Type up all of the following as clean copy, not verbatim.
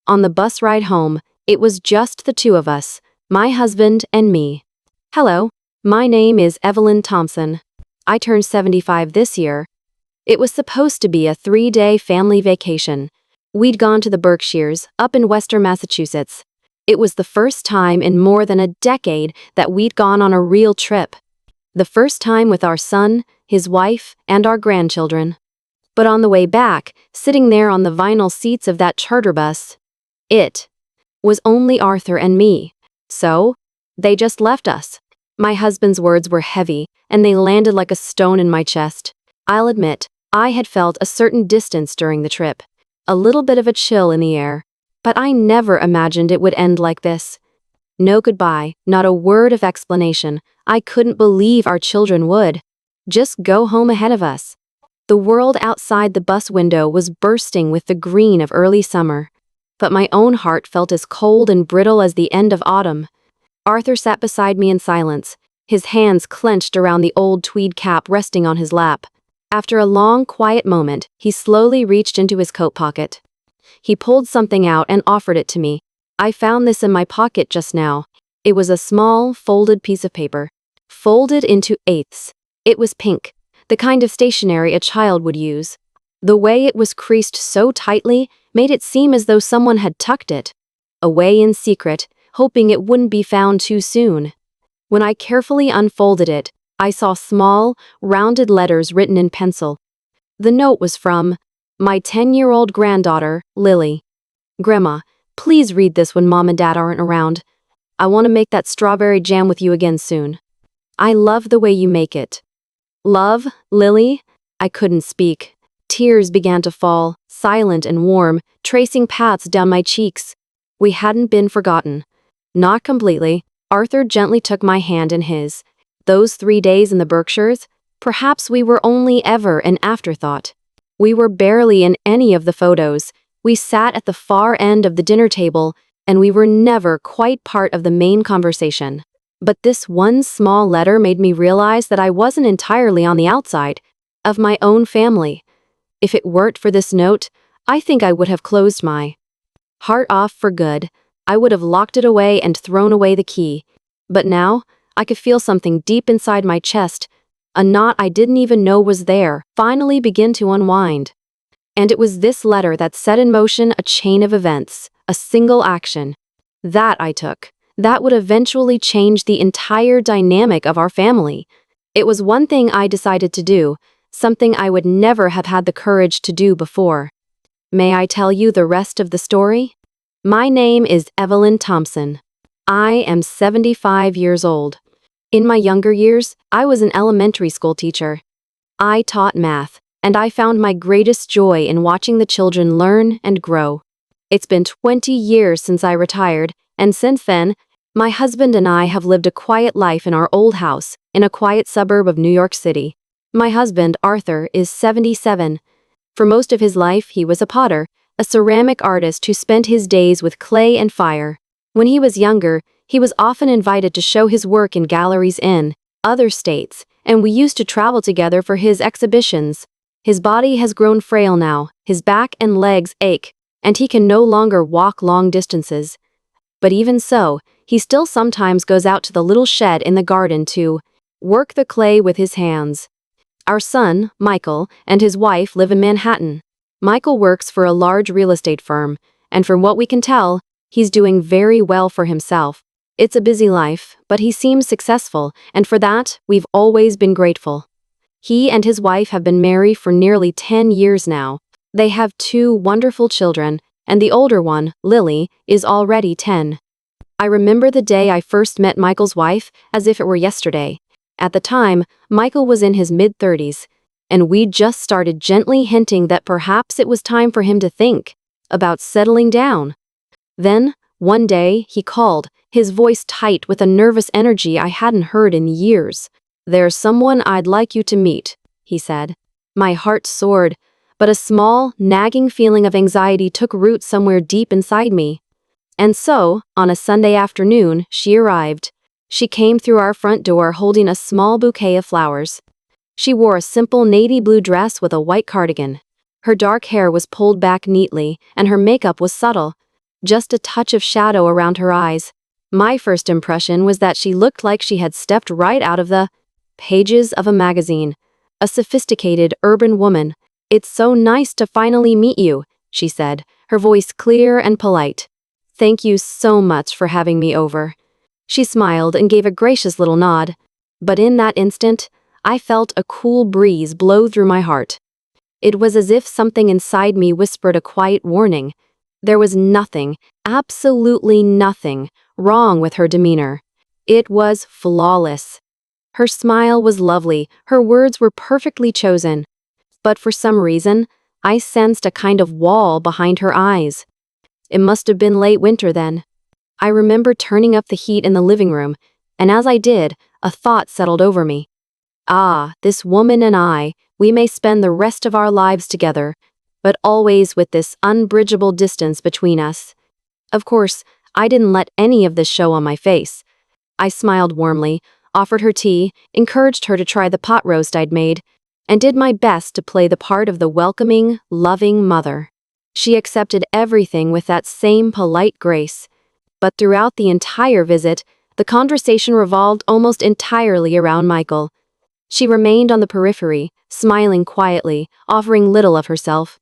On the bus ride home, it was just the two of us, my husband and me. Hello, my name is Evelyn Thompson. I turned 75 this year. It was supposed to be a 3-day family vacation. We'd gone to the Berkshires, up in western Massachusetts. It was the first time in more than a decade that we'd gone on a real trip. The first time with our son, his wife, and our grandchildren. But on the way back, sitting there on the vinyl seats of that charter bus, it was only Arthur and me. So, they just left us. My husband's words were heavy, and they landed like a stone in my chest. I'll admit, I had felt a certain distance during the trip. A little bit of a chill in the air. But I never imagined it would end like this. No goodbye, not a word of explanation. I couldn't believe our children would just go home ahead of us. The world outside the bus window was bursting with the green of early summer. But my own heart felt as cold and brittle as the end of autumn. Arthur sat beside me in silence, his hands clenched around the old tweed cap resting on his lap. After a long, quiet moment, he slowly reached into his coat pocket. He pulled something out and offered it to me. I found this in my pocket just now. It was a small, folded piece of paper. Folded into eighths. It was pink, the kind of stationery a child would use. The way it was creased so tightly made it seem as though someone had tucked it away in secret, hoping it wouldn't be found too soon. When I carefully unfolded it, I saw small, rounded letters written in pencil. The note was from my 10-year-old granddaughter, Lily. Grandma, please read this when Mom and Dad aren't around. I want to make that strawberry jam with you again soon. I love the way you make it. Love, Lily? I couldn't speak. Tears began to fall, silent and warm, tracing paths down my cheeks. We hadn't been forgotten. Not completely. Arthur gently took my hand in his. Those 3 days in the Berkshires, perhaps we were only ever an afterthought. We were barely in any of the photos. We sat at the far end of the dinner table, and we were never quite part of the main conversation. But this one small letter made me realize that I wasn't entirely on the outside of my own family. If it weren't for this note, I think I would have closed my heart off for good. I would have locked it away and thrown away the key. But now, I could feel something deep inside my chest, a knot I didn't even know was there, finally begin to unwind. And it was this letter that set in motion a chain of events, a single action. That I took. That would eventually change the entire dynamic of our family. It was one thing I decided to do, something I would never have had the courage to do before. May I tell you the rest of the story? My name is Evelyn Thompson. I am 75 years old. In my younger years, I was an elementary school teacher. I taught math, and I found my greatest joy in watching the children learn and grow. It's been 20 years since I retired, and since then, my husband and I have lived a quiet life in our old house, in a quiet suburb of New York City. My husband, Arthur, is 77. For most of his life, he was a potter, a ceramic artist who spent his days with clay and fire. When he was younger, he was often invited to show his work in galleries in other states, and we used to travel together for his exhibitions. His body has grown frail now, his back and legs ache, and he can no longer walk long distances. But even so, he still sometimes goes out to the little shed in the garden to work the clay with his hands. Our son, Michael, and his wife live in Manhattan. Michael works for a large real estate firm, and from what we can tell, he's doing very well for himself. It's a busy life, but he seems successful, and for that, we've always been grateful. He and his wife have been married for nearly 10 years now. They have 2 wonderful children, and the older one, Lily, is already 10. I remember the day I first met Michael's wife as if it were yesterday. At the time, Michael was in his mid-30s, and we'd just started gently hinting that perhaps it was time for him to think about settling down. Then, one day, he called, his voice tight with a nervous energy I hadn't heard in years. "There's someone I'd like you to meet," he said. My heart soared, but a small, nagging feeling of anxiety took root somewhere deep inside me. And so, on a Sunday afternoon, she arrived. She came through our front door holding a small bouquet of flowers. She wore a simple navy blue dress with a white cardigan. Her dark hair was pulled back neatly, and her makeup was subtle. just a touch of shadow around her eyes. My first impression was that she looked like she had stepped right out of the pages of a magazine. A sophisticated urban woman. "It's so nice to finally meet you," she said, her voice clear and polite. "Thank you so much for having me over." She smiled and gave a gracious little nod. But in that instant, I felt a cool breeze blow through my heart. It was as if something inside me whispered a quiet warning. There was nothing, absolutely nothing, wrong with her demeanor. It was flawless. Her smile was lovely, her words were perfectly chosen. But for some reason, I sensed a kind of wall behind her eyes. It must have been late winter then. I remember turning up the heat in the living room, and as I did, a thought settled over me. Ah, this woman and I, we may spend the rest of our lives together, but always with this unbridgeable distance between us. Of course, I didn't let any of this show on my face. I smiled warmly, offered her tea, encouraged her to try the pot roast I'd made, and did my best to play the part of the welcoming, loving mother. She accepted everything with that same polite grace. But throughout the entire visit, the conversation revolved almost entirely around Michael. She remained on the periphery, smiling quietly, offering little of herself.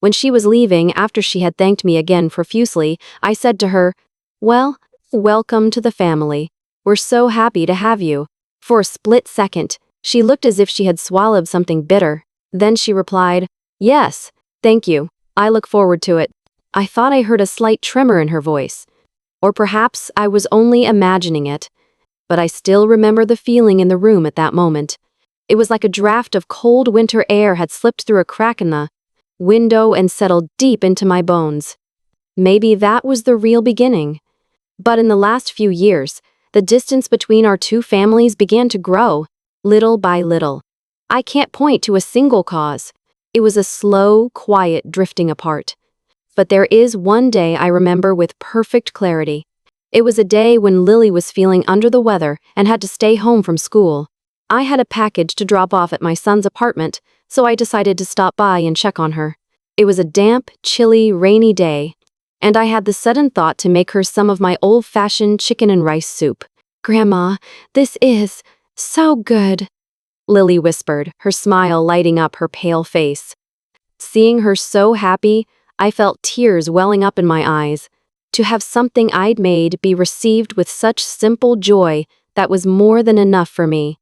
When she was leaving after she had thanked me again profusely, I said to her, "Well, welcome to the family. We're so happy to have you." For a split second, she looked as if she had swallowed something bitter. Then she replied, "Yes, thank you. I look forward to it." I thought I heard a slight tremor in her voice. Or perhaps I was only imagining it. But I still remember the feeling in the room at that moment. It was like a draft of cold winter air had slipped through a crack in the window and settled deep into my bones. Maybe that was the real beginning. But in the last few years, the distance between our two families began to grow, little by little. I can't point to a single cause. It was a slow, quiet drifting apart. But there is one day I remember with perfect clarity. It was a day when Lily was feeling under the weather and had to stay home from school. I had a package to drop off at my son's apartment, so I decided to stop by and check on her. It was a damp, chilly, rainy day, and I had the sudden thought to make her some of my old-fashioned chicken and rice soup. "Grandma, this is so good," Lily whispered, her smile lighting up her pale face. Seeing her so happy, I felt tears welling up in my eyes. To have something I'd made be received with such simple joy, that was more than enough for me.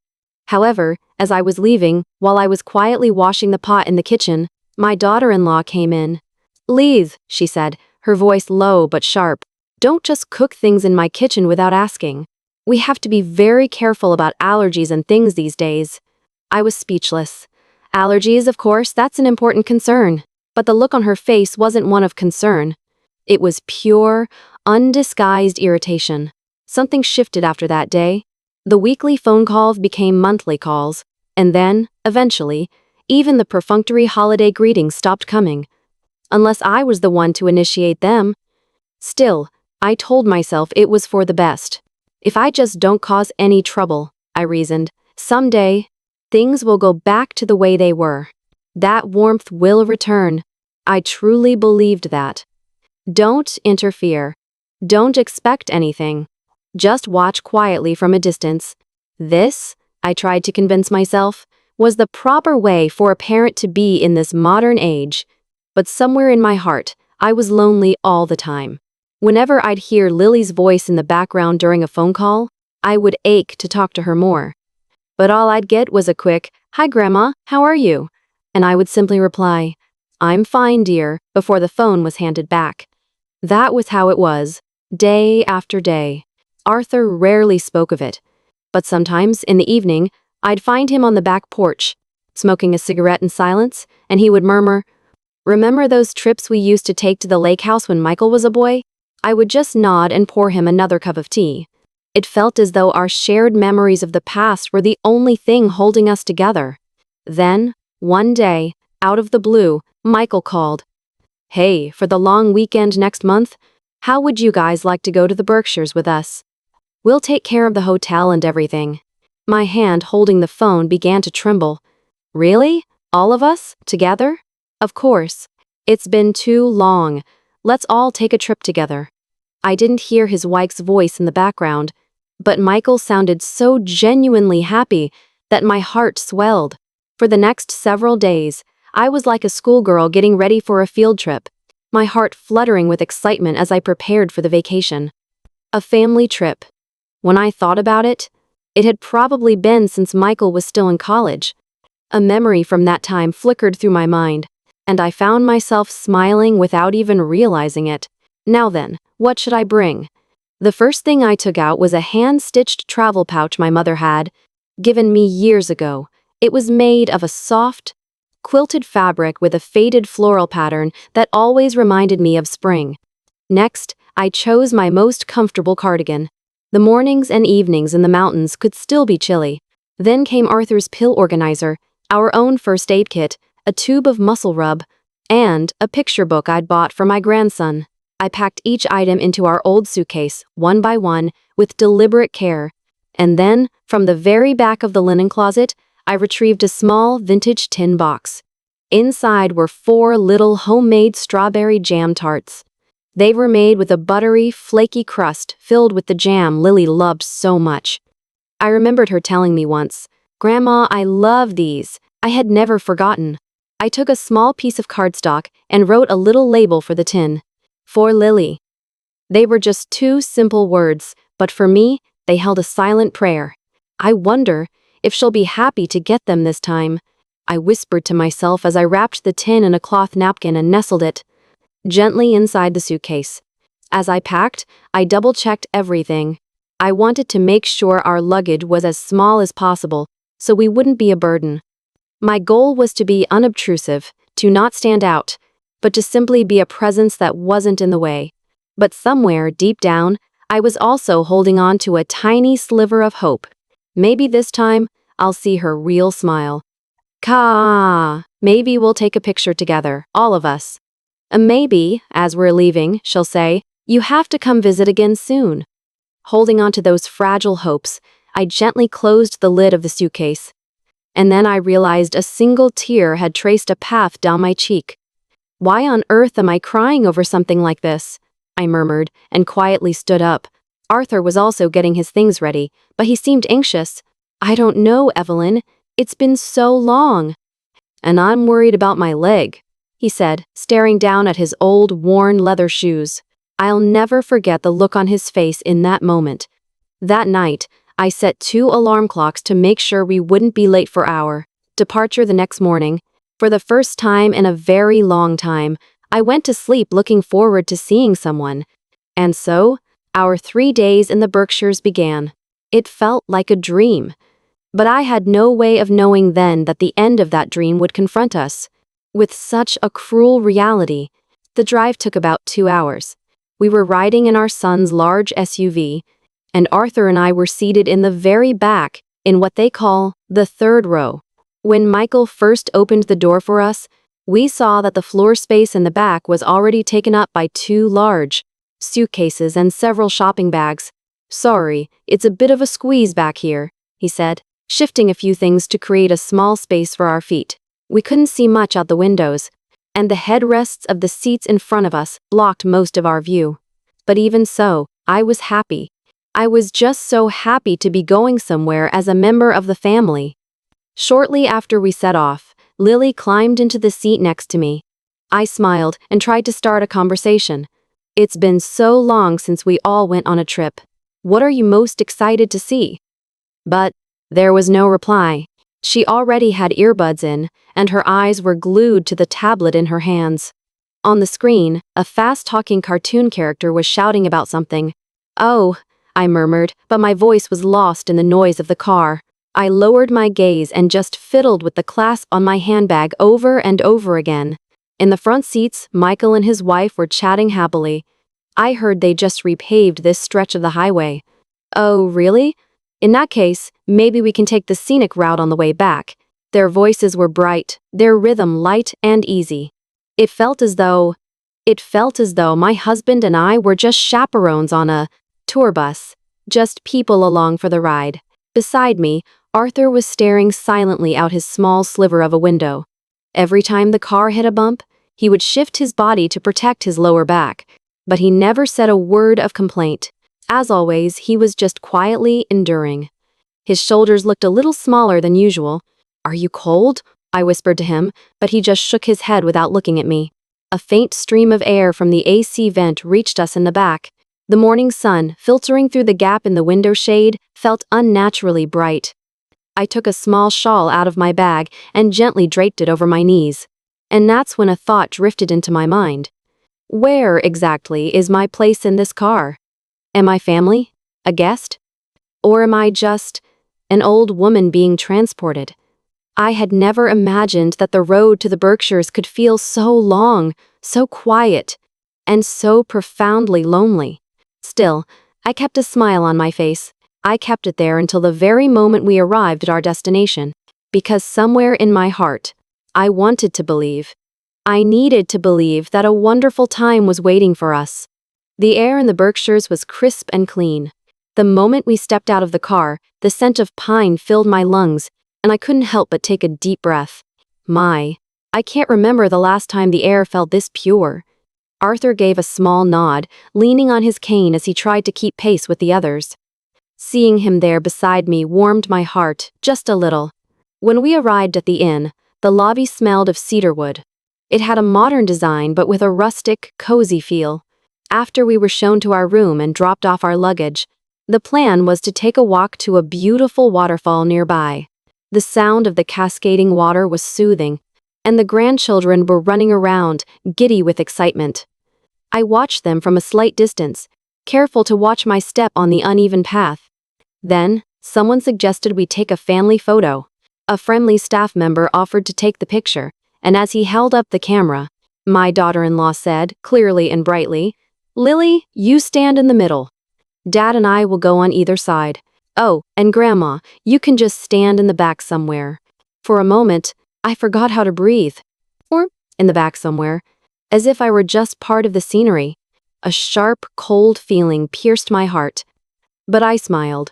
However, as I was leaving, while I was quietly washing the pot in the kitchen, my daughter-in-law came in. "Liz," she said, her voice low but sharp, "don't just cook things in my kitchen without asking. We have to be very careful about allergies and things these days." I was speechless. Allergies, of course, that's an important concern. But the look on her face wasn't one of concern. It was pure, undisguised irritation. Something shifted after that day. The weekly phone calls became monthly calls, and then, eventually, even the perfunctory holiday greetings stopped coming. Unless I was the one to initiate them. Still, I told myself it was for the best. If I just don't cause any trouble, I reasoned, someday, things will go back to the way they were. That warmth will return. I truly believed that. Don't interfere. Don't expect anything. Just watch quietly from a distance. This, I tried to convince myself, was the proper way for a parent to be in this modern age. But somewhere in my heart, I was lonely all the time. Whenever I'd hear Lily's voice in the background during a phone call, I would ache to talk to her more. But all I'd get was a quick, "Hi Grandma, how are you?" And I would simply reply, "I'm fine, dear," before the phone was handed back. That was how it was, day after day. Arthur rarely spoke of it, but sometimes, in the evening, I'd find him on the back porch, smoking a cigarette in silence, and he would murmur, "Remember those trips we used to take to the lake house when Michael was a boy?" I would just nod and pour him another cup of tea. It felt as though our shared memories of the past were the only thing holding us together. Then, one day, out of the blue, Michael called. "Hey, for the long weekend next month, how would you guys like to go to the Berkshires with us? We'll take care of the hotel and everything." My hand holding the phone began to tremble. "Really? All of us? Together?" "Of course. It's been too long. let's all take a trip together." I didn't hear his wife's voice in the background, but Michael sounded so genuinely happy that my heart swelled. For the next several days, I was like a schoolgirl getting ready for a field trip, my heart fluttering with excitement as I prepared for the vacation. A family trip. When I thought about it, it had probably been since Michael was still in college. A memory from that time flickered through my mind, and I found myself smiling without even realizing it. Now then, what should I bring? The first thing I took out was a hand-stitched travel pouch my mother had given me years ago. It was made of a soft, quilted fabric with a faded floral pattern that always reminded me of spring. Next, I chose my most comfortable cardigan. The mornings and evenings in the mountains could still be chilly. Then came Arthur's pill organizer, our own first aid kit, a tube of muscle rub, and a picture book I'd bought for my grandson. I packed each item into our old suitcase, one by one, with deliberate care. And then, from the very back of the linen closet, I retrieved a small, vintage tin box. Inside were 4 little homemade strawberry jam tarts. They were made with a buttery, flaky crust filled with the jam Lily loved so much. I remembered her telling me once, "Grandma, I love these." I had never forgotten. I took a small piece of cardstock and wrote a little label for the tin. "For Lily." They were just 2 simple words, but for me, they held a silent prayer. "I wonder if she'll be happy to get them this time," I whispered to myself as I wrapped the tin in a cloth napkin and nestled it gently inside the suitcase. As I packed, I double-checked everything. I wanted to make sure our luggage was as small as possible, so we wouldn't be a burden. My goal was to be unobtrusive, to not stand out, but to simply be a presence that wasn't in the way. But somewhere, deep down, I was also holding on to a tiny sliver of hope. Maybe this time, I'll see her real smile. Maybe we'll take a picture together, all of us. Maybe, as we're leaving, she'll say, "You have to come visit again soon." Holding on to those fragile hopes, I gently closed the lid of the suitcase. And then I realized a single tear had traced a path down my cheek. "Why on earth am I crying over something like this?" I murmured, and quietly stood up. Arthur was also getting his things ready, but he seemed anxious. "I don't know, Evelyn. It's been so long." "And I'm worried about my leg," he said, staring down at his old, worn leather shoes. I'll never forget the look on his face in that moment. That night, I set 2 alarm clocks to make sure we wouldn't be late for our departure the next morning. For the first time in a very long time, I went to sleep looking forward to seeing someone. And so, our 3 days in the Berkshires began. It felt like a dream. But I had no way of knowing then that the end of that dream would confront us with such a cruel reality. The drive took about 2 hours. We were riding in our son's large SUV, and Arthur and I were seated in the very back, in what they call the 3rd row. When Michael first opened the door for us, we saw that the floor space in the back was already taken up by 2 large suitcases and several shopping bags. "Sorry, it's a bit of a squeeze back here," he said, shifting a few things to create a small space for our feet. We couldn't see much out the windows, and the headrests of the seats in front of us blocked most of our view. But even so, I was happy. I was just so happy to be going somewhere as a member of the family. Shortly after we set off, Lily climbed into the seat next to me. I smiled and tried to start a conversation. "It's been so long since we all went on a trip. What are you most excited to see?" But there was no reply. She already had earbuds in, and her eyes were glued to the tablet in her hands. On the screen, a fast-talking cartoon character was shouting about something. "Oh," I murmured, but my voice was lost in the noise of the car. I lowered my gaze and just fiddled with the clasp on my handbag over and over again. In the front seats, Michael and his wife were chatting happily. I heard they just repaved this stretch of the highway. "Oh, really? In that case, maybe we can take the scenic route on the way back." Their voices were bright, their rhythm light and easy. It felt as though my husband and I were just chaperones on a tour bus, just people along for the ride. Beside me, Arthur was staring silently out his small sliver of a window. Every time the car hit a bump, He would shift his body to protect his lower back, but he never said a word of complaint. As always, he was just quietly enduring. His shoulders looked a little smaller than usual. "Are you cold?" I whispered to him, but he just shook his head without looking at me. A faint stream of air from the AC vent reached us in the back. The morning sun, filtering through the gap in the window shade, felt unnaturally bright. I took a small shawl out of my bag and gently draped it over my knees. And that's when a thought drifted into my mind. Where, exactly, is my place in this car? Am I family? A guest? Or am I just an old woman being transported? I had never imagined that the road to the Berkshires could feel so long, so quiet, and so profoundly lonely. Still, I kept a smile on my face. I kept it there until the very moment we arrived at our destination, because somewhere in my heart, I wanted to believe. I needed to believe that a wonderful time was waiting for us. The air in the Berkshires was crisp and clean. The moment we stepped out of the car, the scent of pine filled my lungs, and I couldn't help but take a deep breath. I can't remember the last time the air felt this pure. Arthur gave a small nod, leaning on his cane as he tried to keep pace with the others. Seeing him there beside me warmed my heart, just a little. When we arrived at the inn, the lobby smelled of cedarwood. It had a modern design but with a rustic, cozy feel. After we were shown to our room and dropped off our luggage, the plan was to take a walk to a beautiful waterfall nearby. The sound of the cascading water was soothing, and the grandchildren were running around, giddy with excitement. I watched them from a slight distance, careful to watch my step on the uneven path. Then, someone suggested we take a family photo. A friendly staff member offered to take the picture, and as he held up the camera, my daughter-in-law said, clearly and brightly, "Lily, you stand in the middle. Dad and I will go on either side. Oh, and Grandma, you can just stand in the back somewhere." For a moment, I forgot how to breathe. Or, in the back somewhere, as if I were just part of the scenery. A sharp, cold feeling pierced my heart. But I smiled.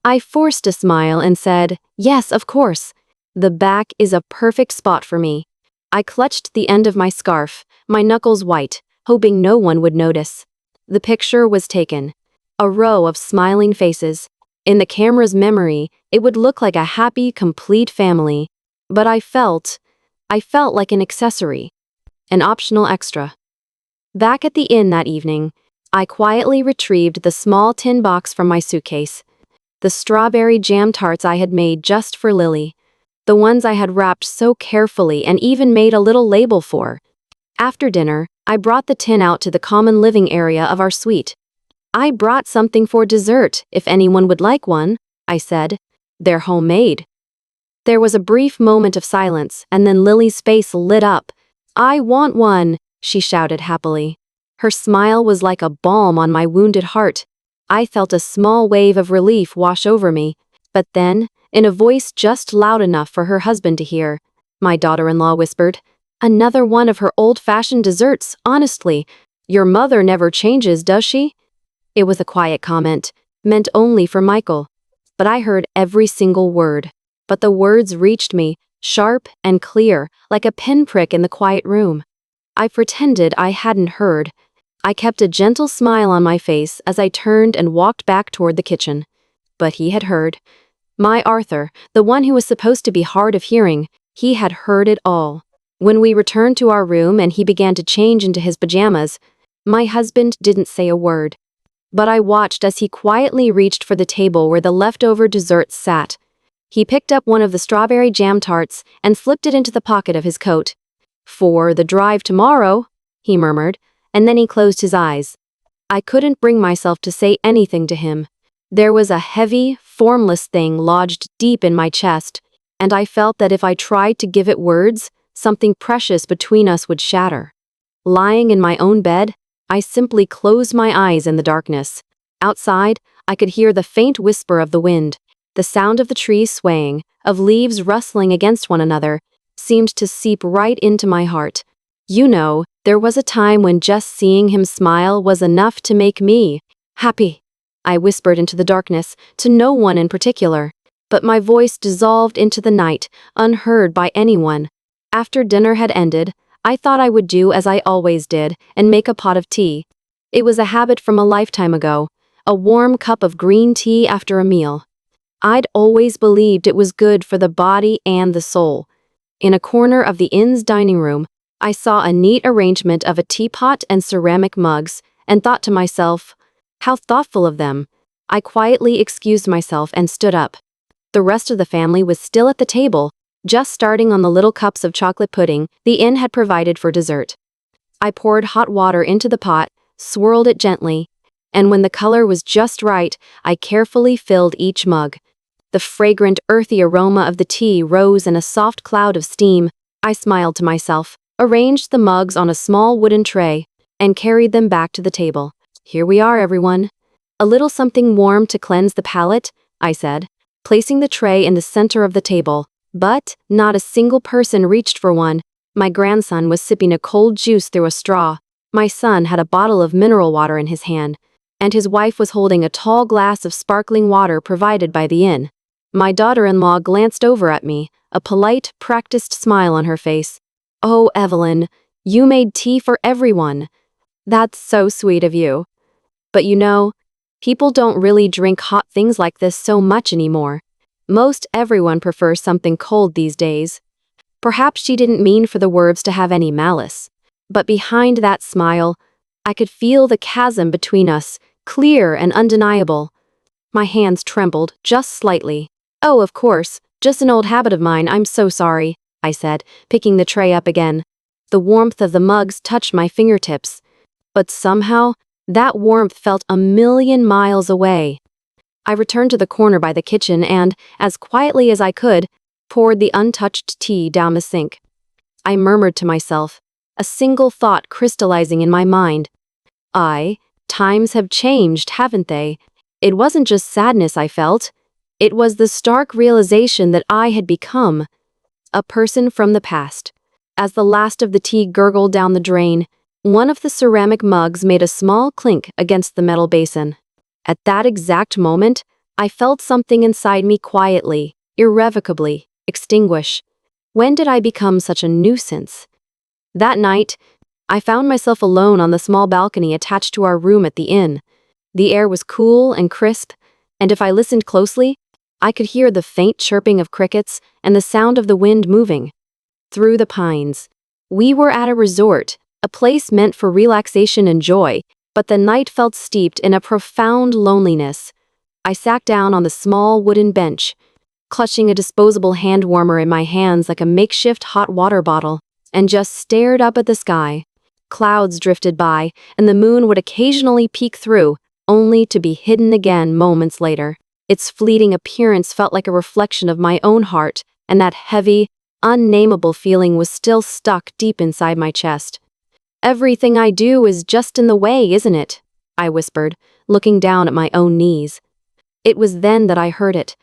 I forced a smile and said, "Yes, of course. The back is a perfect spot for me." I clutched the end of my scarf, my knuckles white, hoping no one would notice. The picture was taken. A row of smiling faces. In the camera's memory, it would look like a happy, complete family. But I felt like an accessory, an optional extra. Back at the inn that evening, I quietly retrieved the small tin box from my suitcase. The strawberry jam tarts I had made just for Lily. The ones I had wrapped so carefully and even made a little label for. After dinner, I brought the tin out to the common living area of our suite. "I brought something for dessert, if anyone would like one," I said. "They're homemade." There was a brief moment of silence, and then Lily's face lit up. "I want one," she shouted happily. Her smile was like a balm on my wounded heart. I felt a small wave of relief wash over me, but then, in a voice just loud enough for her husband to hear, my daughter-in-law whispered, "Another one of her old-fashioned desserts, honestly. Your mother never changes, does she?" It was a quiet comment, meant only for Michael. But I heard every single word. But the words reached me, sharp and clear, like a pinprick in the quiet room. I pretended I hadn't heard. I kept a gentle smile on my face as I turned and walked back toward the kitchen. But he had heard. My Arthur, the one who was supposed to be hard of hearing, he had heard it all. When we returned to our room and he began to change into his pajamas, my husband didn't say a word. But I watched as he quietly reached for the table where the leftover desserts sat. He picked up one of the strawberry jam tarts and slipped it into the pocket of his coat. "For the drive tomorrow," he murmured, and then he closed his eyes. I couldn't bring myself to say anything to him. There was a heavy, formless thing lodged deep in my chest, and I felt that if I tried to give it words, something precious between us would shatter. Lying in my own bed, I simply closed my eyes in the darkness. Outside, I could hear the faint whisper of the wind. The sound of the trees swaying, of leaves rustling against one another, seemed to seep right into my heart. You know, there was a time when just seeing him smile was enough to make me happy. I whispered into the darkness, to no one in particular. But my voice dissolved into the night, unheard by anyone. After dinner had ended, I thought I would do as I always did and make a pot of tea. It was a habit from a lifetime ago, a warm cup of green tea after a meal. I'd always believed it was good for the body and the soul. In a corner of the inn's dining room, I saw a neat arrangement of a teapot and ceramic mugs, and thought to myself, how thoughtful of them. I quietly excused myself and stood up. The rest of the family was still at the table, just starting on the little cups of chocolate pudding the inn had provided for dessert. I poured hot water into the pot, swirled it gently, and when the color was just right, I carefully filled each mug. The fragrant, earthy aroma of the tea rose in a soft cloud of steam. I smiled to myself, arranged the mugs on a small wooden tray, and carried them back to the table. Here we are, everyone. A little something warm to cleanse the palate, I said, placing the tray in the center of the table. But not a single person reached for one. My grandson was sipping a cold juice through a straw. My son had a bottle of mineral water in his hand, and his wife was holding a tall glass of sparkling water provided by the inn. My daughter-in-law glanced over at me, a polite, practiced smile on her face. "Oh, Evelyn, you made tea for everyone. That's so sweet of you. But you know, people don't really drink hot things like this so much anymore. Most everyone prefers something cold these days." Perhaps she didn't mean for the words to have any malice. But behind that smile, I could feel the chasm between us, clear and undeniable. My hands trembled, just slightly. "Oh, of course, just an old habit of mine, I'm so sorry," I said, picking the tray up again. The warmth of the mugs touched my fingertips. But somehow, that warmth felt a million miles away. I returned to the corner by the kitchen and, as quietly as I could, poured the untouched tea down the sink. I murmured to myself, a single thought crystallizing in my mind. Times have changed, haven't they? It wasn't just sadness I felt. It was the stark realization that I had become a person from the past. As the last of the tea gurgled down the drain, one of the ceramic mugs made a small clink against the metal basin. At that exact moment, I felt something inside me quietly, irrevocably, extinguish. When did I become such a nuisance? That night, I found myself alone on the small balcony attached to our room at the inn. The air was cool and crisp, and if I listened closely, I could hear the faint chirping of crickets and the sound of the wind moving through the pines. We were at a resort, a place meant for relaxation and joy, but the night felt steeped in a profound loneliness. I sat down on the small wooden bench, clutching a disposable hand warmer in my hands like a makeshift hot water bottle, and just stared up at the sky. Clouds drifted by, and the moon would occasionally peek through, only to be hidden again moments later. Its fleeting appearance felt like a reflection of my own heart, and that heavy, unnameable feeling was still stuck deep inside my chest. "Everything I do is just in the way, isn't it?" I whispered, looking down at my own knees. It was then that I heard it,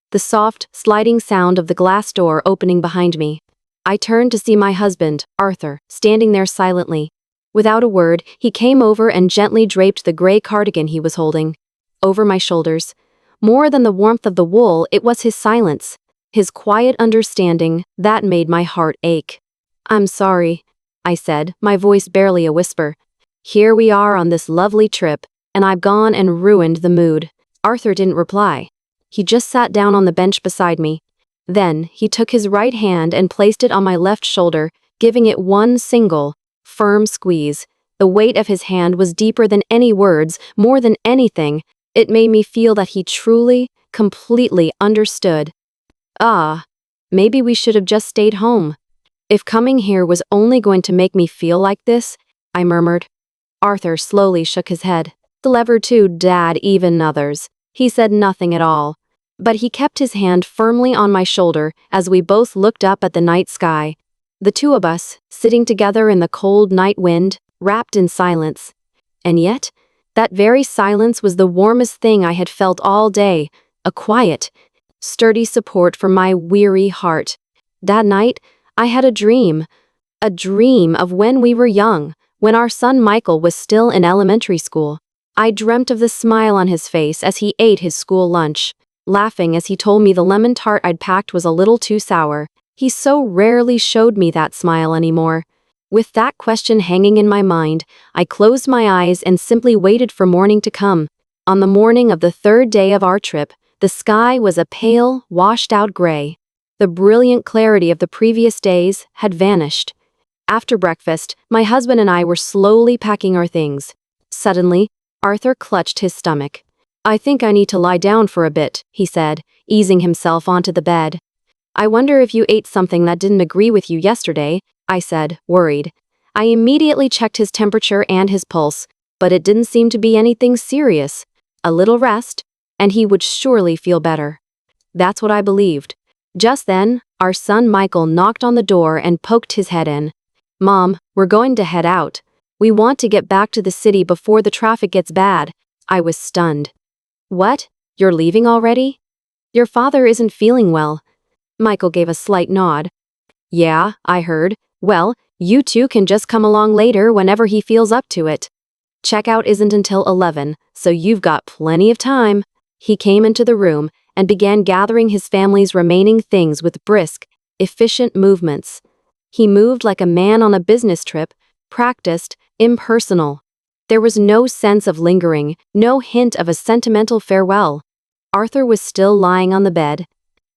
the soft, sliding sound of the glass door opening behind me. I turned to see my husband, Arthur, standing there silently. Without a word, he came over and gently draped the gray cardigan he was holding over my shoulders. More than the warmth of the wool, it was his silence, his quiet understanding, that made my heart ache. "I'm sorry," I said, my voice barely a whisper. "Here we are on this lovely trip, and I've gone and ruined the mood." Arthur didn't reply. He just sat down on the bench beside me. Then, he took his right hand and placed it on my left shoulder, giving it one single, firm squeeze. The weight of his hand was deeper than any words, more than anything. It made me feel that he truly, completely understood. Maybe we should have just stayed home. If coming here was only going to make me feel like this, I murmured. Arthur slowly shook his head. "Clever too, Dad, even others." He said nothing at all, but he kept his hand firmly on my shoulder as we both looked up at the night sky. The two of us, sitting together in the cold night wind, wrapped in silence. And yet, that very silence was the warmest thing I had felt all day, a quiet, sturdy support for my weary heart. That night, I had a dream of when we were young, when our son Michael was still in elementary school. I dreamt of the smile on his face as he ate his school lunch, laughing as he told me the lemon tart I'd packed was a little too sour. He so rarely showed me that smile anymore. With that question hanging in my mind, I closed my eyes and simply waited for morning to come. On the morning of the third day of our trip, the sky was a pale, washed-out gray. The brilliant clarity of the previous days had vanished. After breakfast, my husband and I were slowly packing our things. Suddenly, Arthur clutched his stomach. "I think I need to lie down for a bit," he said, easing himself onto the bed. "I wonder if you ate something that didn't agree with you yesterday," I said, worried. I immediately checked his temperature and his pulse, but it didn't seem to be anything serious. A little rest, and he would surely feel better. That's what I believed. Just then, our son Michael knocked on the door and poked his head in. "Mom, we're going to head out. We want to get back to the city before the traffic gets bad." I was stunned. "What? You're leaving already? Your father isn't feeling well." Michael gave a slight nod. "Yeah, I heard. Well, you two can just come along later whenever he feels up to it. Checkout isn't until 11, so you've got plenty of time." He came into the room and began gathering his family's remaining things with brisk, efficient movements. He moved like a man on a business trip, practiced, impersonal. There was no sense of lingering, no hint of a sentimental farewell. Arthur was still lying on the bed.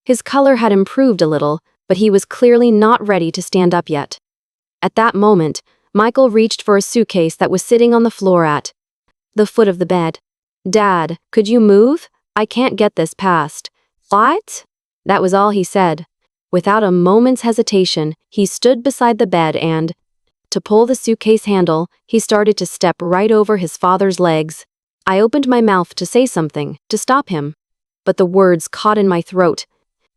His color had improved a little, but he was clearly not ready to stand up yet. At that moment, Michael reached for a suitcase that was sitting on the floor at the foot of the bed. "Dad, could you move? I can't get this past." "What?" That was all he said. Without a moment's hesitation, he stood beside the bed and, to pull the suitcase handle, he started to step right over his father's legs. I opened my mouth to say something, to stop him, but the words caught in my throat.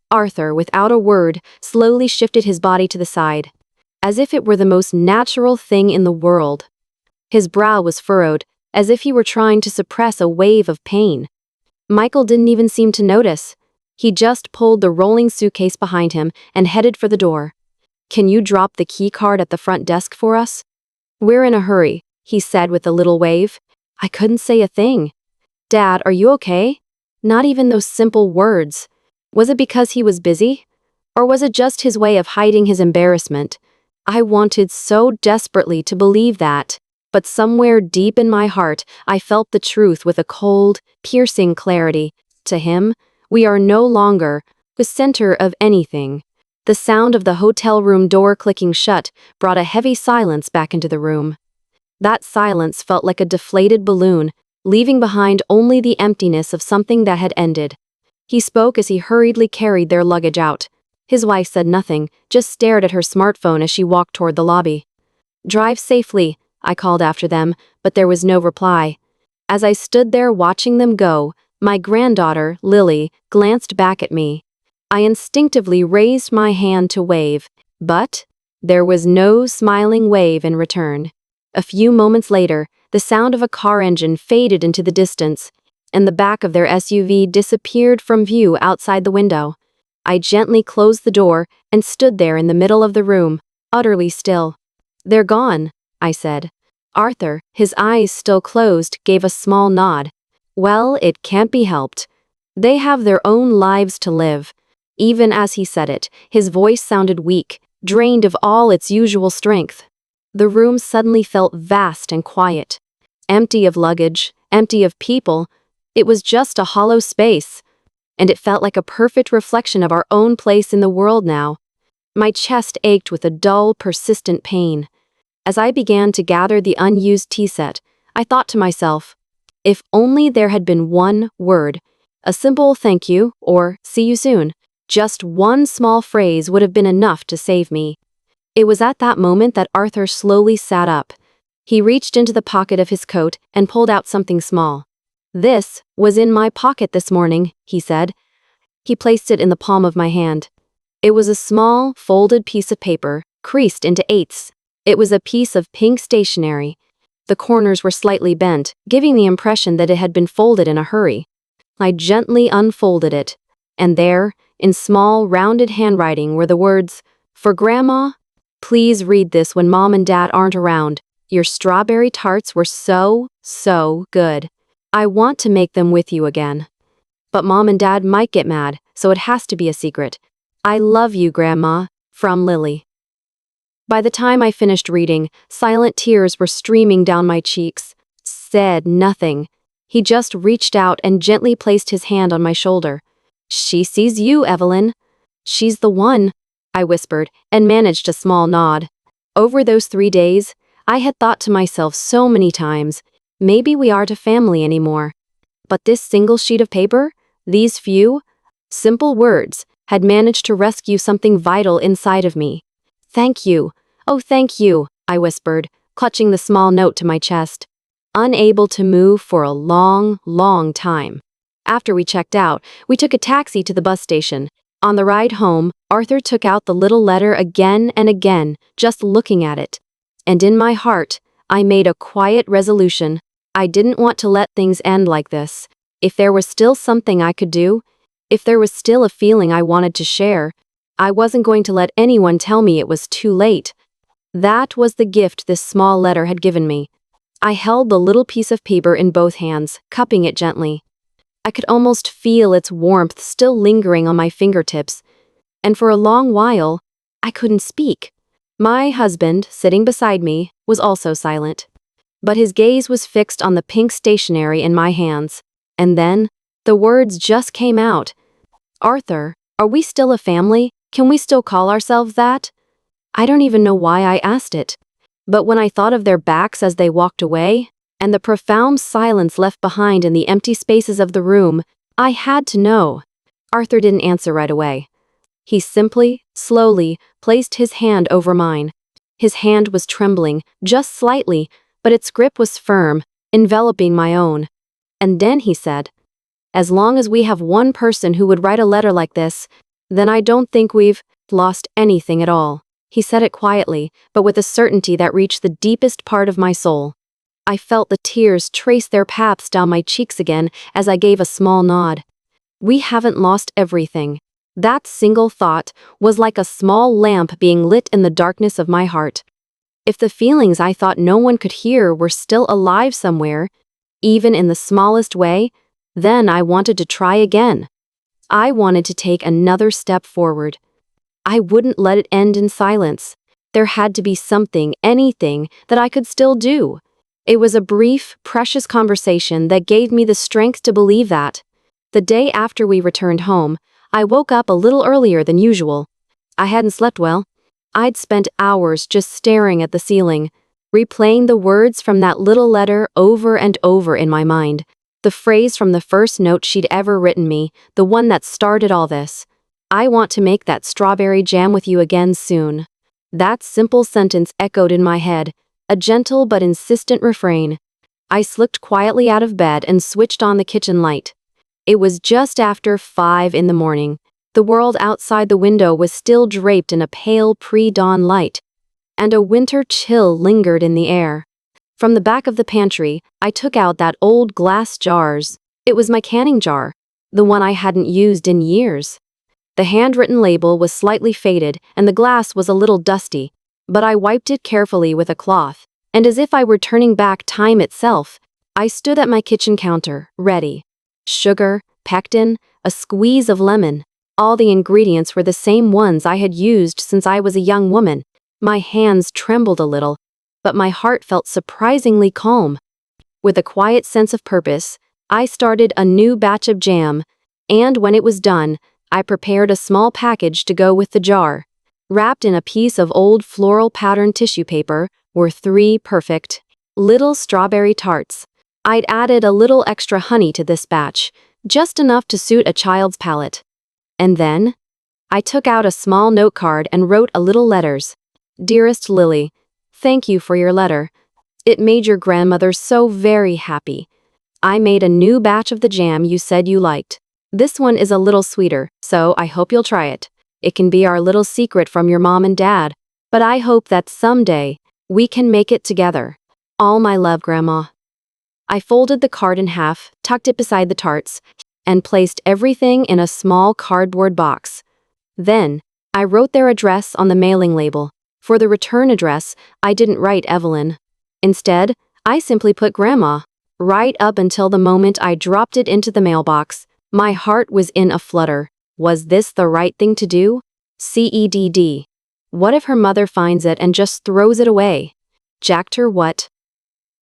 Arthur, without a word, slowly shifted his body to the side, as if it were the most natural thing in the world. His brow was furrowed, as if he were trying to suppress a wave of pain. Michael didn't even seem to notice. He just pulled the rolling suitcase behind him and headed for the door. "Can you drop the key card at the front desk for us?" "We're in a hurry," he said with a little wave. I couldn't say a thing. "Dad, are you okay?" Not even those simple words. Was it because he was busy? Or was it just his way of hiding his embarrassment? I wanted so desperately to believe that, but somewhere deep in my heart, I felt the truth with a cold, piercing clarity. To him, we are no longer the center of anything. The sound of the hotel room door clicking shut brought a heavy silence back into the room. That silence felt like a deflated balloon, leaving behind only the emptiness of something that had ended. He spoke as he hurriedly carried their luggage out. His wife said nothing, just stared at her smartphone as she walked toward the lobby. "Drive safely," I called after them, but there was no reply. As I stood there watching them go, my granddaughter, Lily, glanced back at me. I instinctively raised my hand to wave, but there was no smiling wave in return. A few moments later, the sound of a car engine faded into the distance, and the back of their SUV disappeared from view outside the window. I gently closed the door and stood there in the middle of the room, utterly still. "They're gone," I said. Arthur, his eyes still closed, gave a small nod. "Well, it can't be helped. They have their own lives to live." Even as he said it, his voice sounded weak, drained of all its usual strength. The room suddenly felt vast and quiet. Empty of luggage, empty of people. It was just a hollow space. And it felt like a perfect reflection of our own place in the world now. My chest ached with a dull, persistent pain. As I began to gather the unused tea set, I thought to myself, if only there had been one word, a simple thank you or see you soon, just one small phrase would have been enough to save me. It was at that moment that Arthur slowly sat up. He reached into the pocket of his coat and pulled out something small. "This was in my pocket this morning," he said. He placed it in the palm of my hand. It was a small, folded piece of paper, creased into eighths. It was a piece of pink stationery. The corners were slightly bent, giving the impression that it had been folded in a hurry. I gently unfolded it, and there, in small, rounded handwriting, were the words, "For Grandma, please read this when Mom and Dad aren't around. Your strawberry tarts were so, so good. I want to make them with you again. But Mom and Dad might get mad, so it has to be a secret. I love you, Grandma. From Lily." By the time I finished reading, silent tears were streaming down my cheeks. Said nothing. He just reached out and gently placed his hand on my shoulder. "She sees you, Evelyn." "She's the one," I whispered, and managed a small nod. Over those 3 days, I had thought to myself so many times, maybe we aren't a family anymore. But this single sheet of paper, these few, simple words, had managed to rescue something vital inside of me. "Thank you. Oh, thank you," I whispered, clutching the small note to my chest. Unable to move for a long, long time. After we checked out, we took a taxi to the bus station. On the ride home, Arthur took out the little letter again and again, just looking at it. And in my heart, I made a quiet resolution. I didn't want to let things end like this. If there was still something I could do, if there was still a feeling I wanted to share, I wasn't going to let anyone tell me it was too late. That was the gift this small letter had given me. I held the little piece of paper in both hands, cupping it gently. I could almost feel its warmth still lingering on my fingertips, and for a long while, I couldn't speak. My husband, sitting beside me, was also silent. But his gaze was fixed on the pink stationery in my hands. And then, the words just came out. "Arthur, are we still a family? Can we still call ourselves that?" I don't even know why I asked it. But when I thought of their backs as they walked away, and the profound silence left behind in the empty spaces of the room, I had to know. Arthur didn't answer right away. He simply, slowly, placed his hand over mine. His hand was trembling, just slightly, but its grip was firm, enveloping my own. And then he said, "As long as we have one person who would write a letter like this, then I don't think we've lost anything at all." He said it quietly, but with a certainty that reached the deepest part of my soul. I felt the tears trace their paths down my cheeks again as I gave a small nod. We haven't lost everything. That single thought was like a small lamp being lit in the darkness of my heart. If the feelings I thought no one could hear were still alive somewhere, even in the smallest way, then I wanted to try again. I wanted to take another step forward. I wouldn't let it end in silence. There had to be something, anything, that I could still do. It was a brief, precious conversation that gave me the strength to believe that. The day after we returned home, I woke up a little earlier than usual. I hadn't slept well. I'd spent hours just staring at the ceiling, replaying the words from that little letter over and over in my mind. The phrase from the first note she'd ever written me, the one that started all this. "I want to make that strawberry jam with you again soon." That simple sentence echoed in my head, a gentle but insistent refrain. I slipped quietly out of bed and switched on the kitchen light. It was just after 5 in the morning. The world outside the window was still draped in a pale pre-dawn light, and a winter chill lingered in the air. From the back of the pantry, I took out that old glass jars. It was my canning jar, the one I hadn't used in years. The handwritten label was slightly faded and the glass was a little dusty, but I wiped it carefully with a cloth, and as if I were turning back time itself, I stood at my kitchen counter, ready. Sugar, pectin, a squeeze of lemon. All the ingredients were the same ones I had used since I was a young woman. My hands trembled a little, but my heart felt surprisingly calm. With a quiet sense of purpose, I started a new batch of jam, and when it was done, I prepared a small package to go with the jar. Wrapped in a piece of old floral patterned tissue paper were 3 perfect little strawberry tarts. I'd added a little extra honey to this batch, just enough to suit a child's palate. And then, I took out a small note card and wrote a little letters. "Dearest Lily, thank you for your letter. It made your grandmother so very happy. I made a new batch of the jam you said you liked. This one is a little sweeter, so I hope you'll try it. It can be our little secret from your mom and dad, but I hope that someday we can make it together. All my love, Grandma." I folded the card in half, tucked it beside the tarts, and placed everything in a small cardboard box. Then, I wrote their address on the mailing label. For the return address, I didn't write Evelyn. Instead, I simply put Grandma. Right up until the moment I dropped it into the mailbox, my heart was in a flutter. Was this the right thing to do? CEDD. What if her mother finds it and just throws it away? Jacked her what?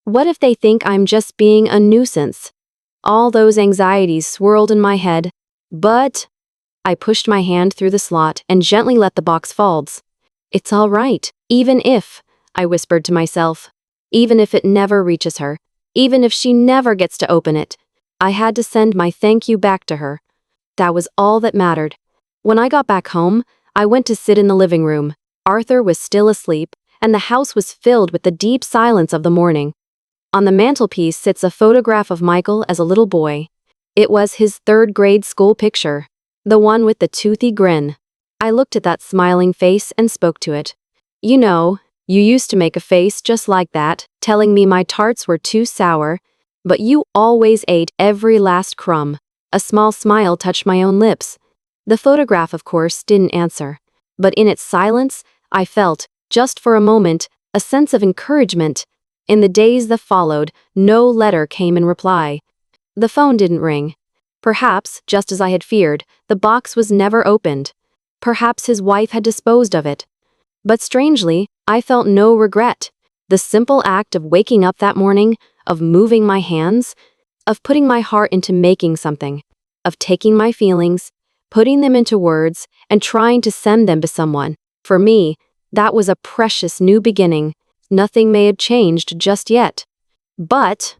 What if they think I'm just being a nuisance? All those anxieties swirled in my head. But I pushed my hand through the slot and gently let the box falls. It's all right, even if, I whispered to myself, even if it never reaches her, even if she never gets to open it. I had to send my thank you back to her. That was all that mattered. When I got back home, I went to sit in the living room. Arthur was still asleep, and the house was filled with the deep silence of the morning. On the mantelpiece sits a photograph of Michael as a little boy. It was his third-grade school picture, the one with the toothy grin. I looked at that smiling face and spoke to it. You know, you used to make a face just like that, telling me my tarts were too sour, but you always ate every last crumb. A small smile touched my own lips. The photograph, of course, didn't answer, but in its silence, I felt, just for a moment, a sense of encouragement. In the days that followed, no letter came in reply. The phone didn't ring. Perhaps, just as I had feared, the box was never opened. Perhaps his wife had disposed of it. But strangely, I felt no regret. The simple act of waking up that morning, of moving my hands, of putting my heart into making something, of taking my feelings, putting them into words, and trying to send them to someone. For me, that was a precious new beginning. Nothing may have changed just yet. But,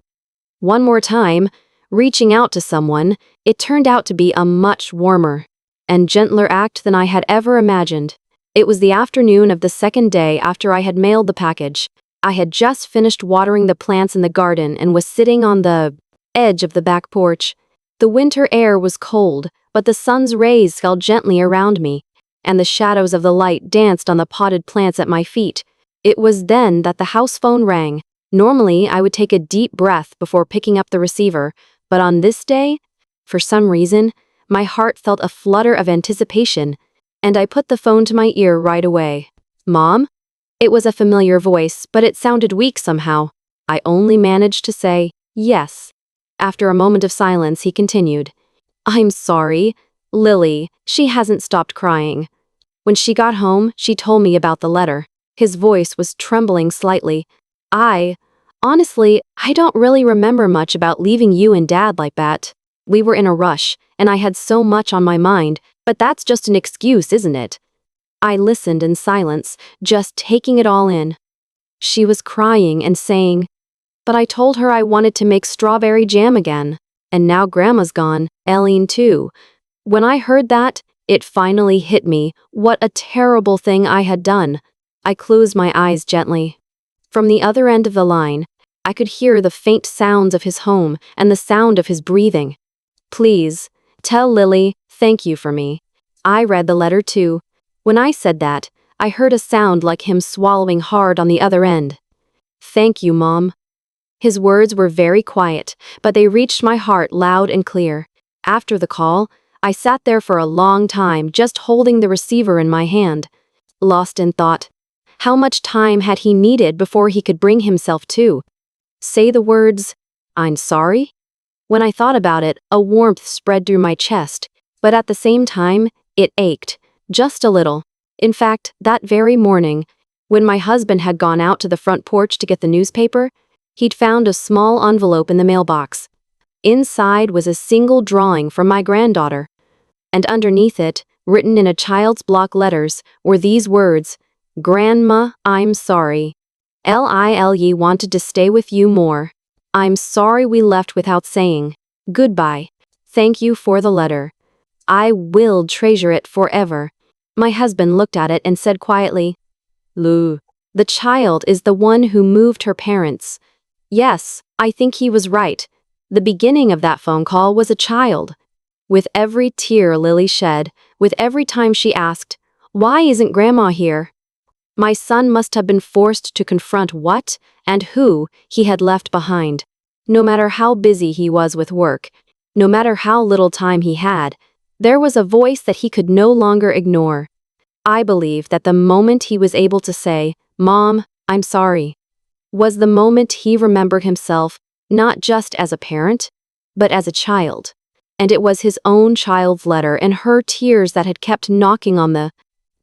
one more time, reaching out to someone, it turned out to be a much warmer and gentler act than I had ever imagined. It was the afternoon of the second day after I had mailed the package. I had just finished watering the plants in the garden and was sitting on the edge of the back porch. The winter air was cold, but the sun's rays fell gently around me, and the shadows of the light danced on the potted plants at my feet. It was then that the house phone rang. Normally, I would take a deep breath before picking up the receiver, but on this day, for some reason, my heart felt a flutter of anticipation, and I put the phone to my ear right away. Mom? It was a familiar voice, but it sounded weak somehow. I only managed to say, yes. After a moment of silence, he continued, I'm sorry. Lily, she hasn't stopped crying. When she got home, she told me about the letter. His voice was trembling slightly. Honestly, I don't really remember much about leaving you and Dad like that. We were in a rush, and I had so much on my mind, but that's just an excuse, isn't it? I listened in silence, just taking it all in. She was crying and saying, but I told her I wanted to make strawberry jam again. And now Grandma's gone, Eileen too. When I heard that, it finally hit me what a terrible thing I had done. I closed my eyes gently. From the other end of the line, I could hear the faint sounds of his home and the sound of his breathing. Please, tell Lily, thank you for me. I read the letter too. When I said that, I heard a sound like him swallowing hard on the other end. Thank you, Mom. His words were very quiet, but they reached my heart loud and clear. After the call, I sat there for a long time just holding the receiver in my hand, lost in thought. How much time had he needed before he could bring himself to say the words, I'm sorry? When I thought about it, a warmth spread through my chest, but at the same time, it ached, just a little. In fact, that very morning, when my husband had gone out to the front porch to get the newspaper, he'd found a small envelope in the mailbox. Inside was a single drawing from my granddaughter, and underneath it, written in a child's block letters, were these words, Grandma, I'm sorry. Lily wanted to stay with you more. I'm sorry we left without saying goodbye. Thank you for the letter. I will treasure it forever. My husband looked at it and said quietly, Lou, the child is the one who moved her parents. Yes, I think he was right. The beginning of that phone call was a child. With every tear Lily shed, with every time she asked, why isn't Grandma here? My son must have been forced to confront what and who he had left behind. No matter how busy he was with work, no matter how little time he had, there was a voice that he could no longer ignore. I believe that the moment he was able to say, Mom, I'm sorry, was the moment he remembered himself not just as a parent, but as a child. And it was his own child's letter and her tears that had kept knocking on the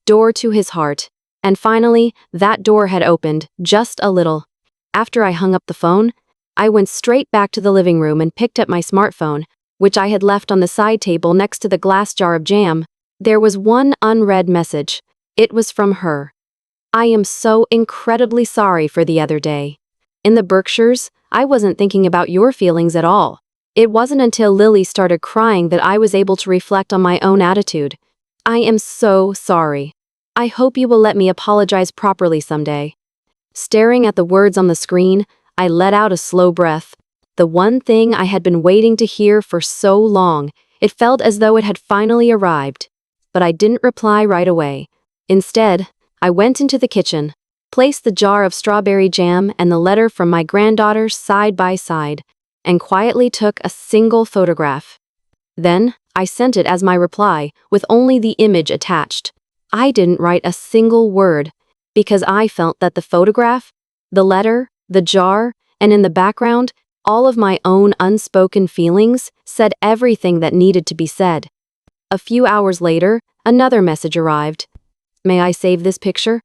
door to his heart. And finally, that door had opened, just a little. After I hung up the phone, I went straight back to the living room and picked up my smartphone, which I had left on the side table next to the glass jar of jam. There was one unread message. It was from her. I am so incredibly sorry for the other day. In the Berkshires, I wasn't thinking about your feelings at all. It wasn't until Lily started crying that I was able to reflect on my own attitude. I am so sorry. I hope you will let me apologize properly someday. Staring at the words on the screen, I let out a slow breath. The one thing I had been waiting to hear for so long, it felt as though it had finally arrived. But I didn't reply right away. Instead, I went into the kitchen, placed the jar of strawberry jam and the letter from my granddaughter side by side, and quietly took a single photograph. Then, I sent it as my reply, with only the image attached. I didn't write a single word, because I felt that the photograph, the letter, the jar, and in the background, all of my own unspoken feelings said everything that needed to be said. A few hours later, another message arrived. May I save this picture?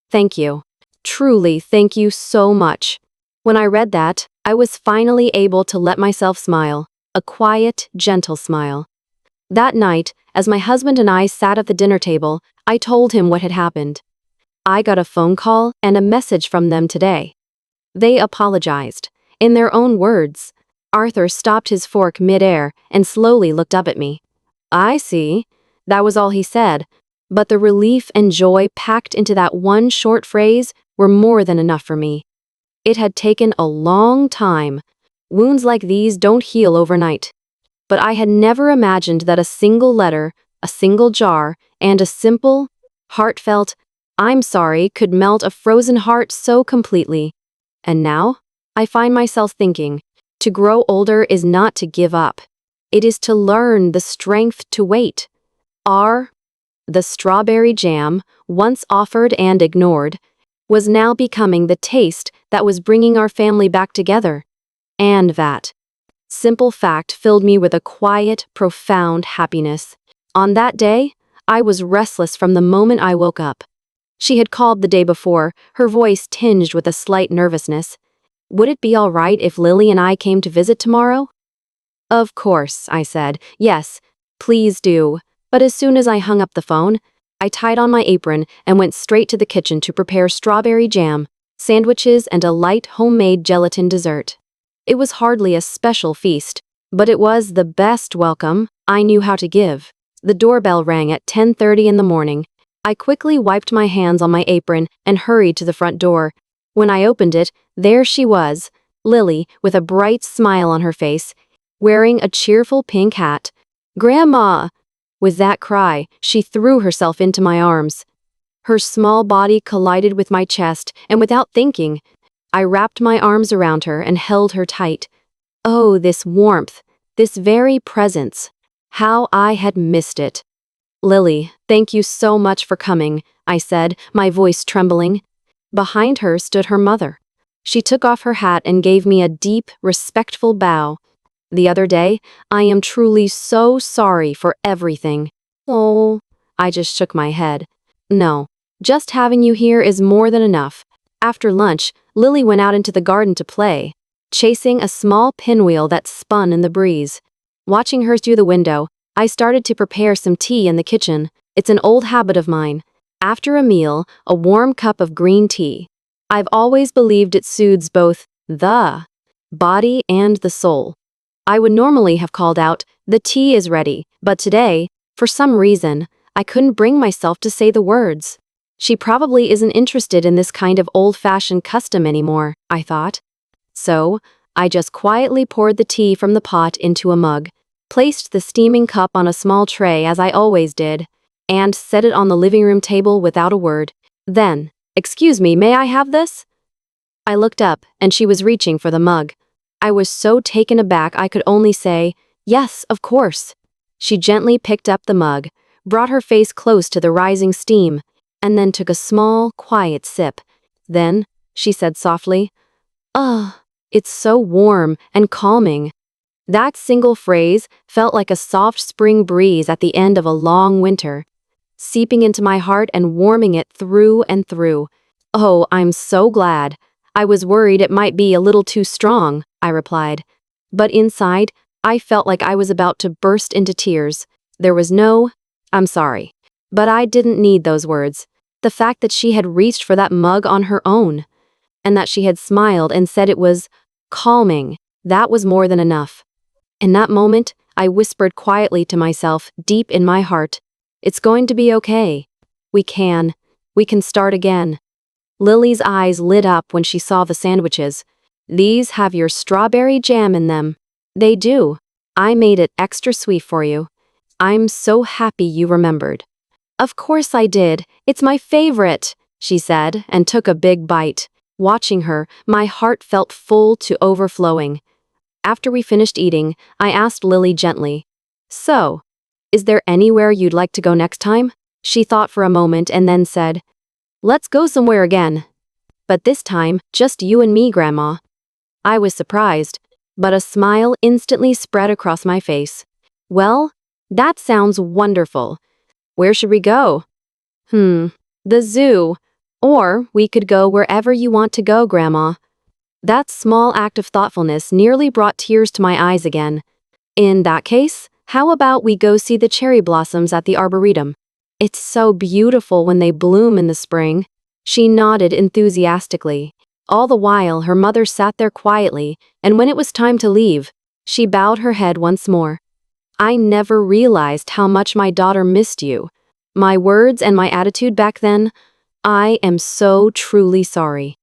Thank you. Truly, thank you so much. When I read that, I was finally able to let myself smile, a quiet, gentle smile. That night, as my husband and I sat at the dinner table, I told him what had happened. I got a phone call and a message from them today. They apologized. In their own words. Arthur stopped his fork mid-air and slowly looked up at me. I see. That was all he said. But the relief and joy packed into that one short phrase were more than enough for me. It had taken a long time. Wounds like these don't heal overnight. But I had never imagined that a single letter, a single jar, and a simple, heartfelt, I'm sorry could melt a frozen heart so completely. And now, I find myself thinking, to grow older is not to give up. It is to learn the strength to wait. The strawberry jam, once offered and ignored, was now becoming the taste that was bringing our family back together. And that simple fact filled me with a quiet, profound happiness. On that day, I was restless from the moment I woke up. She had called the day before, her voice tinged with a slight nervousness. Would it be all right if Lily and I came to visit tomorrow? Of course, I said. Yes, please do. But as soon as I hung up the phone, I tied on my apron and went straight to the kitchen to prepare strawberry jam, sandwiches, and a light homemade gelatin dessert. It was hardly a special feast, but it was the best welcome I knew how to give. The doorbell rang at 10:30 in the morning. I quickly wiped my hands on my apron and hurried to the front door. When I opened it, there she was, Lily, with a bright smile on her face, wearing a cheerful pink hat. Grandma! With that cry, she threw herself into my arms. Her small body collided with my chest, and without thinking, I wrapped my arms around her and held her tight. Oh, this warmth, this very presence. How I had missed it. Lily, thank you so much for coming, I said, my voice trembling. Behind her stood her mother. She took off her hat and gave me a deep, respectful bow. The other day, I am truly so sorry for everything. Oh, I just shook my head. No, just having you here is more than enough. After lunch, Lily went out into the garden to play, chasing a small pinwheel that spun in the breeze. Watching her through the window, I started to prepare some tea in the kitchen. It's an old habit of mine. After a meal, a warm cup of green tea. I've always believed it soothes both the body and the soul. I would normally have called out, the tea is ready, but today, for some reason, I couldn't bring myself to say the words. She probably isn't interested in this kind of old-fashioned custom anymore, I thought. So, I just quietly poured the tea from the pot into a mug, placed the steaming cup on a small tray as I always did, and set it on the living room table without a word. Then, excuse me, may I have this? I looked up, and she was reaching for the mug. I was so taken aback I could only say, yes, of course. She gently picked up the mug, brought her face close to the rising steam, and then took a small, quiet sip. Then, she said softly, it's so warm and calming. That single phrase felt like a soft spring breeze at the end of a long winter. seeping into my heart and warming it through and through. "Oh, I'm so glad. I was worried it might be a little too strong," I replied. But inside, I felt like I was about to burst into tears. There was no, "I'm sorry." But I didn't need those words. The fact that she had reached for that mug on her own, and that she had smiled and said it was calming, that was more than enough. In that moment, I whispered quietly to myself, deep in my heart, "It's going to be okay. We can. We can start again." Lily's eyes lit up when she saw the sandwiches. "These have your strawberry jam in them." "They do. I made it extra sweet for you. I'm so happy you remembered." "Of course I did. It's my favorite," she said, and took a big bite. Watching her, my heart felt full to overflowing. After we finished eating, I asked Lily gently, "So, is there anywhere you'd like to go next time?" She thought for a moment and then said, "Let's go somewhere again. But this time, just you and me, Grandma." I was surprised, but a smile instantly spread across my face. "Well, that sounds wonderful. Where should we go?" The zoo. Or we could go wherever you want to go, Grandma." That small act of thoughtfulness nearly brought tears to my eyes again. "In that case, how about we go see the cherry blossoms at the Arboretum? It's so beautiful when they bloom in the spring." She nodded enthusiastically. All the while, her mother sat there quietly, and when it was time to leave, she bowed her head once more. "I never realized how much my daughter missed you. My words and my attitude back then, I am so truly sorry."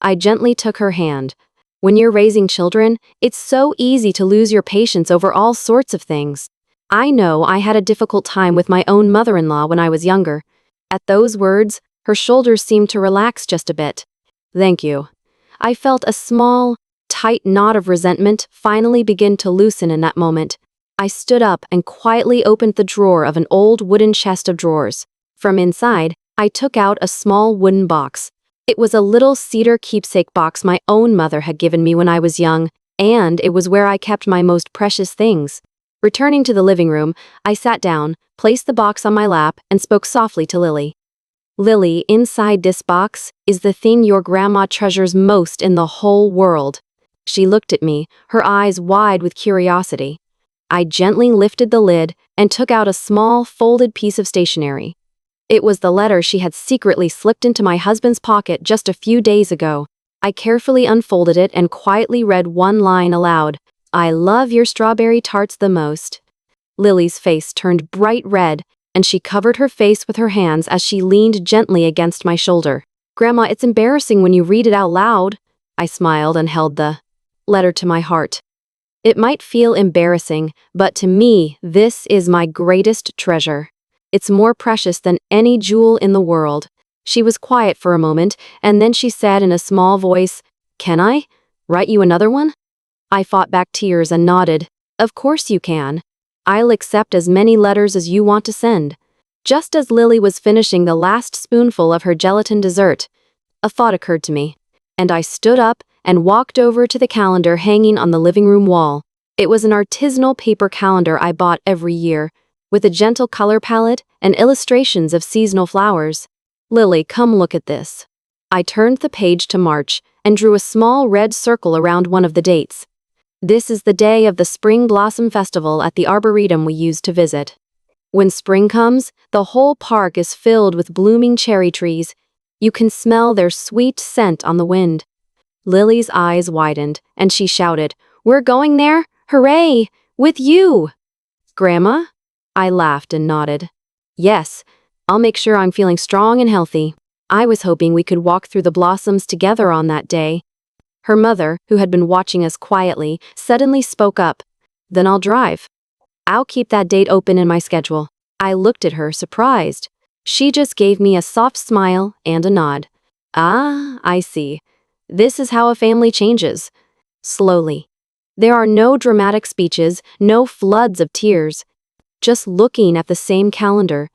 I gently took her hand. When you're raising children, it's so easy to lose your patience over all sorts of things. I know I had a difficult time with my own mother-in-law when I was younger. At those words, her shoulders seemed to relax just a bit. "Thank you." I felt a small, tight knot of resentment finally begin to loosen in that moment. I stood up and quietly opened the drawer of an old wooden chest of drawers. From inside, I took out a small wooden box. It was a little cedar keepsake box my own mother had given me when I was young, and it was where I kept my most precious things. Returning to the living room, I sat down, placed the box on my lap, and spoke softly to Lily. "Lily, inside this box is the thing your grandma treasures most in the whole world." She looked at me, her eyes wide with curiosity. I gently lifted the lid and took out a small, folded piece of stationery. It was the letter she had secretly slipped into my husband's pocket just a few days ago. I carefully unfolded it and quietly read one line aloud. "I love your strawberry tarts the most." Lily's face turned bright red, and she covered her face with her hands as she leaned gently against my shoulder. "Grandma, it's embarrassing when you read it out loud." I smiled and held the letter to my heart. "It might feel embarrassing, but to me, this is my greatest treasure. It's more precious than any jewel in the world." She was quiet for a moment, and then she said in a small voice, "Can I write you another one?" I fought back tears and nodded. "Of course you can. I'll accept as many letters as you want to send." Just as Lily was finishing the last spoonful of her gelatin dessert, a thought occurred to me, and I stood up and walked over to the calendar hanging on the living room wall. It was an artisanal paper calendar I bought every year, with a gentle color palette and illustrations of seasonal flowers. "Lily, come look at this." I turned the page to March and drew a small red circle around one of the dates. "This is the day of the Spring Blossom Festival at the Arboretum we used to visit. When spring comes, the whole park is filled with blooming cherry trees. You can smell their sweet scent on the wind." Lily's eyes widened, and she shouted, "We're going there? Hooray! With you!" "Grandma?" I laughed and nodded. "Yes, I'll make sure I'm feeling strong and healthy." I was hoping we could walk through the blossoms together on that day. Her mother, who had been watching us quietly, suddenly spoke up. "Then I'll drive. I'll keep that date open in my schedule." I looked at her, surprised. She just gave me a soft smile and a nod. "Ah, I see. This is how a family changes. Slowly. There are no dramatic speeches, no floods of tears. Just looking at the same calendar,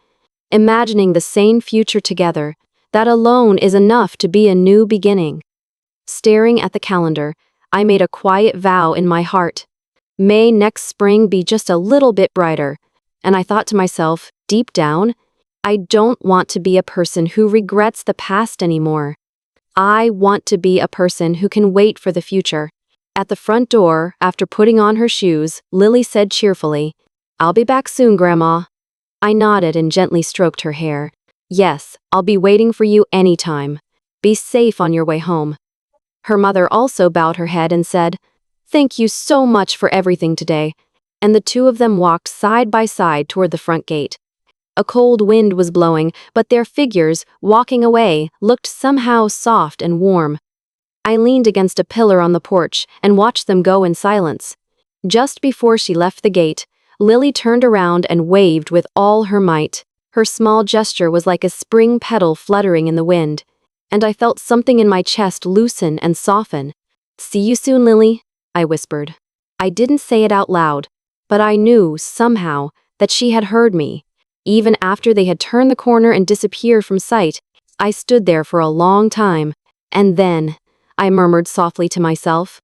imagining the same future together, that alone is enough to be a new beginning." Staring at the calendar, I made a quiet vow in my heart. May next spring be just a little bit brighter, and I thought to myself, deep down, I don't want to be a person who regrets the past anymore. I want to be a person who can wait for the future. At the front door, after putting on her shoes, Lily said cheerfully, "I'll be back soon, Grandma." I nodded and gently stroked her hair. "Yes, I'll be waiting for you anytime. Be safe on your way home." Her mother also bowed her head and said, "Thank you so much for everything today." And the two of them walked side by side toward the front gate. A cold wind was blowing, but their figures, walking away, looked somehow soft and warm. I leaned against a pillar on the porch and watched them go in silence. Just before she left the gate, Lily turned around and waved with all her might. Her small gesture was like a spring petal fluttering in the wind, and I felt something in my chest loosen and soften. "See you soon, Lily," I whispered. I didn't say it out loud, but I knew, somehow, that she had heard me. Even after they had turned the corner and disappeared from sight, I stood there for a long time, and then, I murmured softly to myself,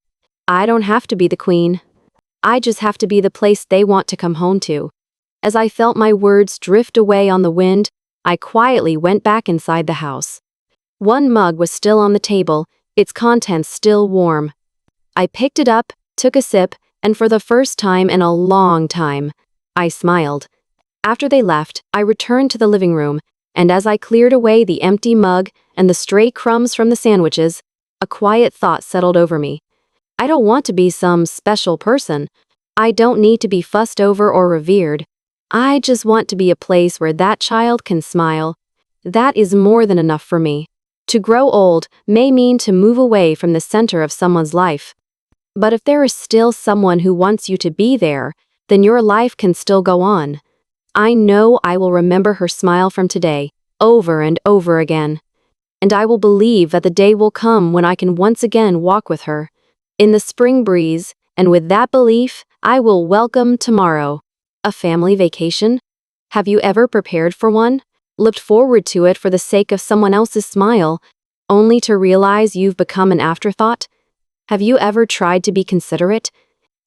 "I don't have to be the queen. I just have to be the place they want to come home to." As I felt my words drift away on the wind, I quietly went back inside the house. One mug was still on the table, its contents still warm. I picked it up, took a sip, and for the first time in a long time, I smiled. After they left, I returned to the living room, and as I cleared away the empty mug and the stray crumbs from the sandwiches, a quiet thought settled over me. I don't want to be some special person. I don't need to be fussed over or revered. I just want to be a place where that child can smile. That is more than enough for me. To grow old may mean to move away from the center of someone's life. But if there is still someone who wants you to be there, then your life can still go on. I know I will remember her smile from today, over and over again. And I will believe that the day will come when I can once again walk with her, in the spring breeze, and with that belief, I will welcome tomorrow. A family vacation? Have you ever prepared for one? Looked forward to it for the sake of someone else's smile, only to realize you've become an afterthought? Have you ever tried to be considerate,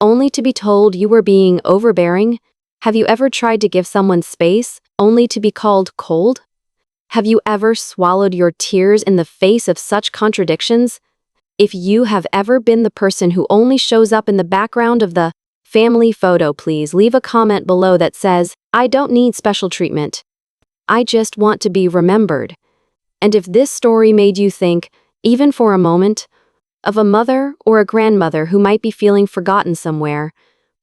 only to be told you were being overbearing? Have you ever tried to give someone space, only to be called cold? Have you ever swallowed your tears in the face of such contradictions? If you have ever been the person who only shows up in the background of the family photo, please leave a comment below that says, "I don't need special treatment. I just want to be remembered." And if this story made you think, even for a moment, of a mother or a grandmother who might be feeling forgotten somewhere,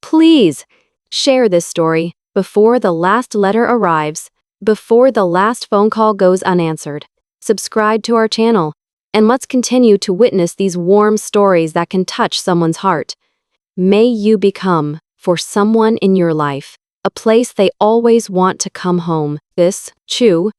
please share this story before the last letter arrives, before the last phone call goes unanswered. Subscribe to our channel, and let's continue to witness these warm stories that can touch someone's heart. May you become, for someone in your life, a place they always want to come home. This, Chew,